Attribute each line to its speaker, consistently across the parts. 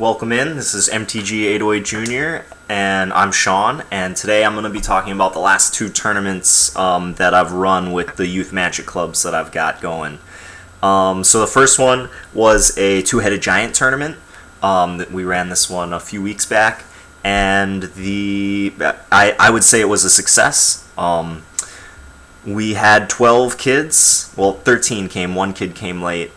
Speaker 1: Welcome in. This is MTG808Junior, and I'm Sean, and today I'm going to be talking about the last two tournaments that I've run with the youth magic clubs that I've got going. So the first one was a two-headed giant tournament. That we ran this one a few weeks back, and I would say it was a success. We had 12 kids. Well, 13 came. One kid came late.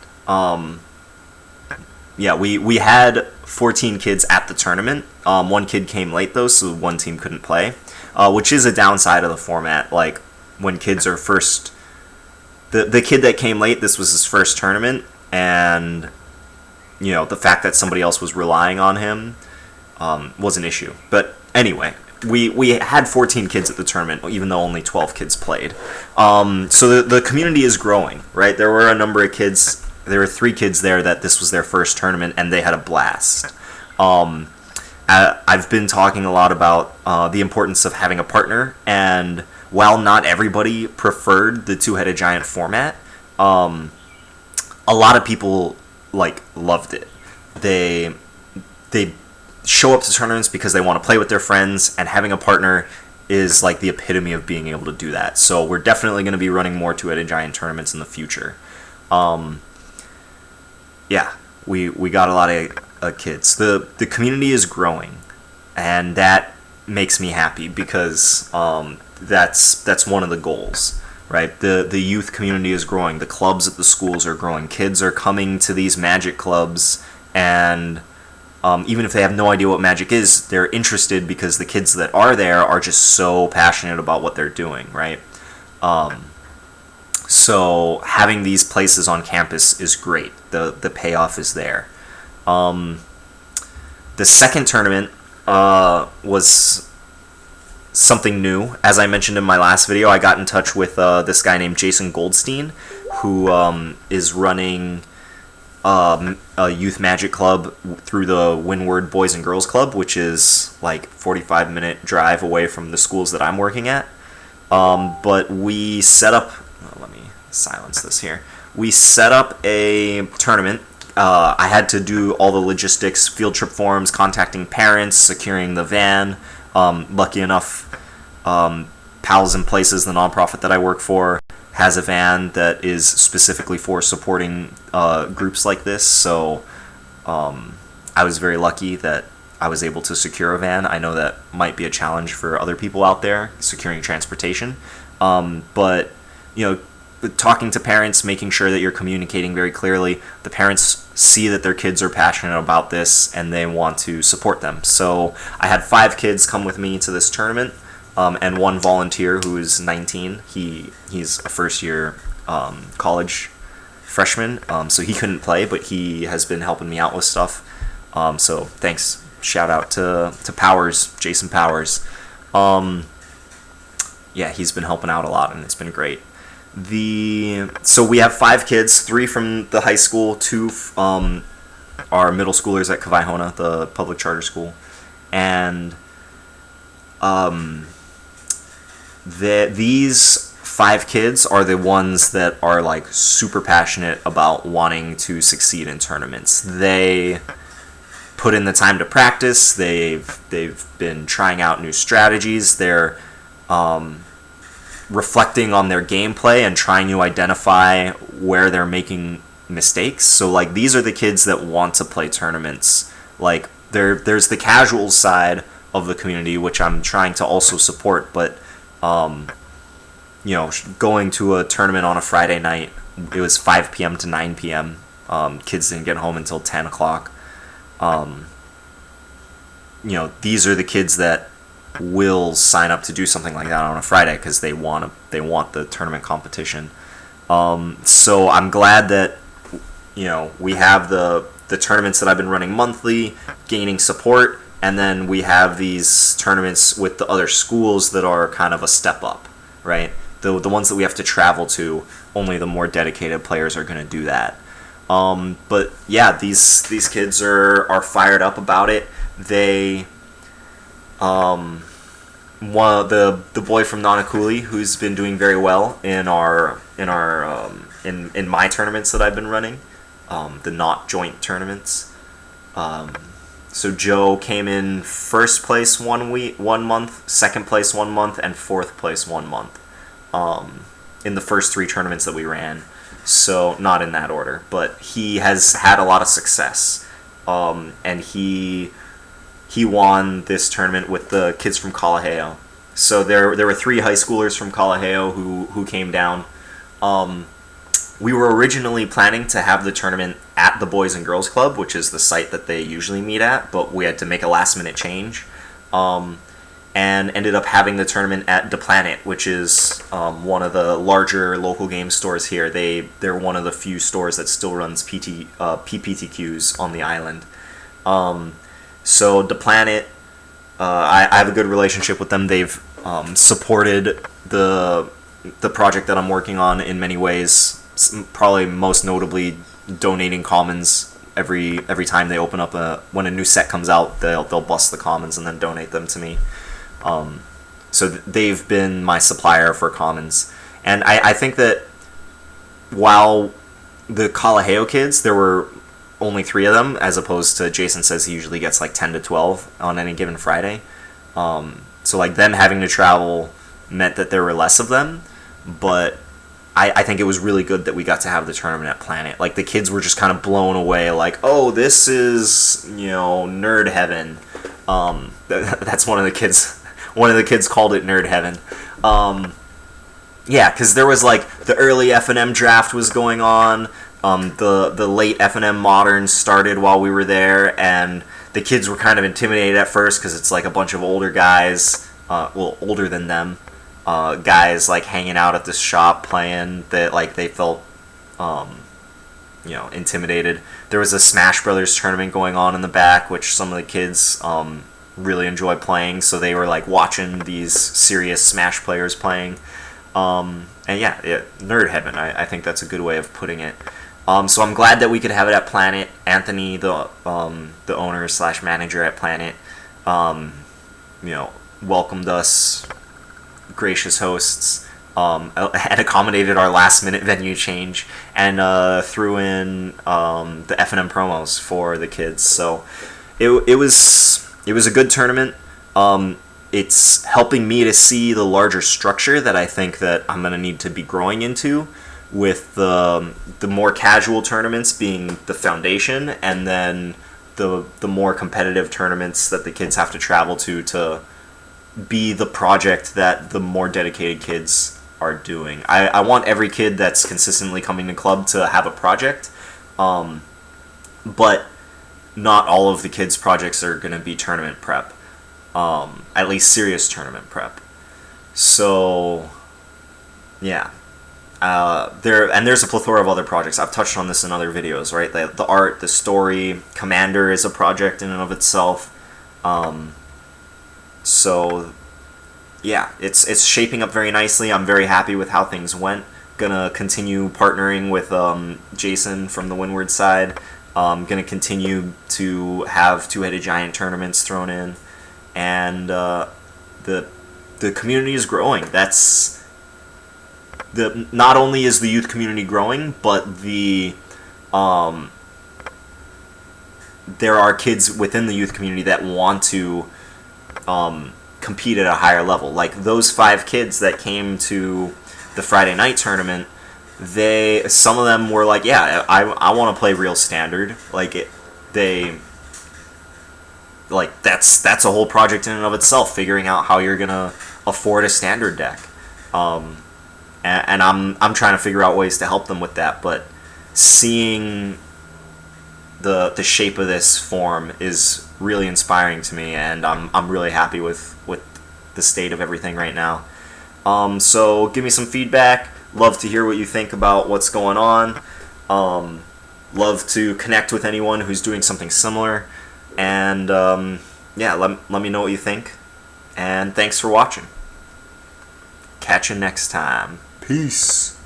Speaker 1: We had 14 kids at the tournament. One kid came late though, so one team couldn't play, which is a downside of the format. Like when kids are first, the kid that came late, this was his first tournament, and the fact that somebody else was relying on him was an issue. But anyway, we had 14 kids at the tournament, even though only 12 kids played. So the community is growing, right? There were a number of kids. There were 3 kids there that this was their first tournament, and they had a blast. I've been talking a lot about the importance of having a partner, and while not everybody preferred the two-headed giant format, a lot of people loved it. They show up to tournaments because they want to play with their friends, and having a partner is like the epitome of being able to do that. So we're definitely going to be running more two-headed giant tournaments in the future. We got a lot of kids. The community is growing, and that makes me happy because that's one of the goals, right? The youth community is growing. The clubs at the schools are growing. Kids are coming to these magic clubs, and even if they have no idea what magic is, they're interested because the kids that are there are just so passionate about what they're doing, right? So having these places on campus is great. The payoff is there. The second tournament was something new. As I mentioned in my last video, I got in touch with this guy named Jason Goldstein, who is running a youth magic club through the Windward Boys and Girls Club, which is like 45-minute drive away from the schools that I'm working at. But we set up... let me silence this here. We set up a tournament. I had to do all the logistics, field trip forms, contacting parents, securing the van. Lucky enough, Pals in Places, the nonprofit that I work for, has a van that is specifically for supporting groups like this. So I was very lucky that I was able to secure a van. I know that might be a challenge for other people out there, securing transportation. But talking to parents, making sure that you're communicating very clearly. The parents see that their kids are passionate about this and they want to support them. So I had 5 kids come with me to this tournament, and one volunteer who is 19. He's a first-year college freshman, so he couldn't play, but he has been helping me out with stuff. So thanks. Shout out to Powers, Jason Powers. He's been helping out a lot, and it's been great. So we have 5 kids, 3 from the high school, 2 are middle schoolers at Kawaihona, the public charter school, and these 5 kids are the ones that are like super passionate about wanting to succeed in tournaments. They put in the time to practice. They've been trying out new strategies. They're reflecting on their gameplay and trying to identify where they're making mistakes. So these are the kids that want to play tournaments. There's the casual side of the community, which I'm trying to also support, but going to a tournament on a Friday night, it was 5 p.m. to 9 p.m. Kids didn't get home until 10 o'clock. These are the kids that will sign up to do something like that on a Friday because they want the tournament competition. So I'm glad that we have the tournaments that I've been running monthly, gaining support, and then we have these tournaments with the other schools that are kind of a step up, right? The ones that we have to travel to, only the more dedicated players are going to do that. But yeah, these kids are fired up about it. They the boy from Nanakuli, who's been doing very well in my tournaments that I've been running, the not joint tournaments. So Joe came in first place 1 month, second place 1 month, and fourth place 1 month in the first 3 tournaments that we ran. So not in that order, but he has had a lot of success, and he won this tournament with the kids from Kalaheo. So there were 3 high schoolers from Kalaheo who came down. We were originally planning to have the tournament at the Boys and Girls Club, which is the site that they usually meet at, but we had to make a last-minute change, and ended up having the tournament at The Planet, which is one of the larger local game stores here. They're one of the few stores that still runs PPTQs on the island. So The Planet, I have a good relationship with them. They've supported the project that I'm working on in many ways. Probably most notably donating commons every time they open up when a new set comes out. They'll bust the commons and then donate them to me. So they've been my supplier for commons, and I think that while the Kalaheo kids, there were only 3 of them, as opposed to Jason says he usually gets like 10 to 12 on any given Friday. So like them having to travel meant that there were less of them, but I think it was really good that we got to have the tournament at Planet. Like, the kids were just kind of blown away, like, oh, this is, nerd heaven. That's one of the kids. One of the kids called it nerd heaven. Yeah, because there was, like, the early F&M draft was going on. The late F&M Modern started while we were there, and the kids were kind of intimidated at first because it's, like, a bunch of older guys, older than them. Guys like hanging out at this shop playing, that like they felt intimidated. There was a Smash Brothers tournament going on in the back, which some of the kids really enjoy playing, so they were like watching these serious Smash players playing. And yeah, nerd heaven, I think that's a good way of putting it. So I'm glad that we could have it at Planet. Anthony, the owner / manager at Planet, welcomed us, gracious hosts, and accommodated our last-minute venue change, and threw in the F&M promos for the kids. So it was a good tournament. It's helping me to see the larger structure that I think that I'm going to need to be growing into, with the more casual tournaments being the foundation, and then the more competitive tournaments that the kids have to travel to be the project that the more dedicated kids are doing. I want every kid that's consistently coming to club to have a project, but not all of the kids' projects are going to be tournament prep, at least serious tournament prep. So, yeah. There's a plethora of other projects. I've touched on this in other videos, right? The art, the story, Commander is a project in and of itself. So, yeah, it's shaping up very nicely. I'm very happy with how things went. Gonna continue partnering with Jason from the Windward side. Gonna continue to have Two-Headed Giant tournaments thrown in, and the community is growing. Not only is the youth community growing, but there are kids within the youth community that want to compete at a higher level. Like those 5 kids that came to the Friday night tournament, some of them were like, yeah, I want to play real Standard. That's a whole project in and of itself, figuring out how you're gonna afford a Standard deck. And I'm trying to figure out ways to help them with that, but seeing the shape of this form is really inspiring to me, and I'm really happy with the state of everything right now. So give me some feedback. Love to hear what you think about what's going on. Love to connect with anyone who's doing something similar, and yeah, let me know what you think. And thanks for watching. Catch you next time. Peace.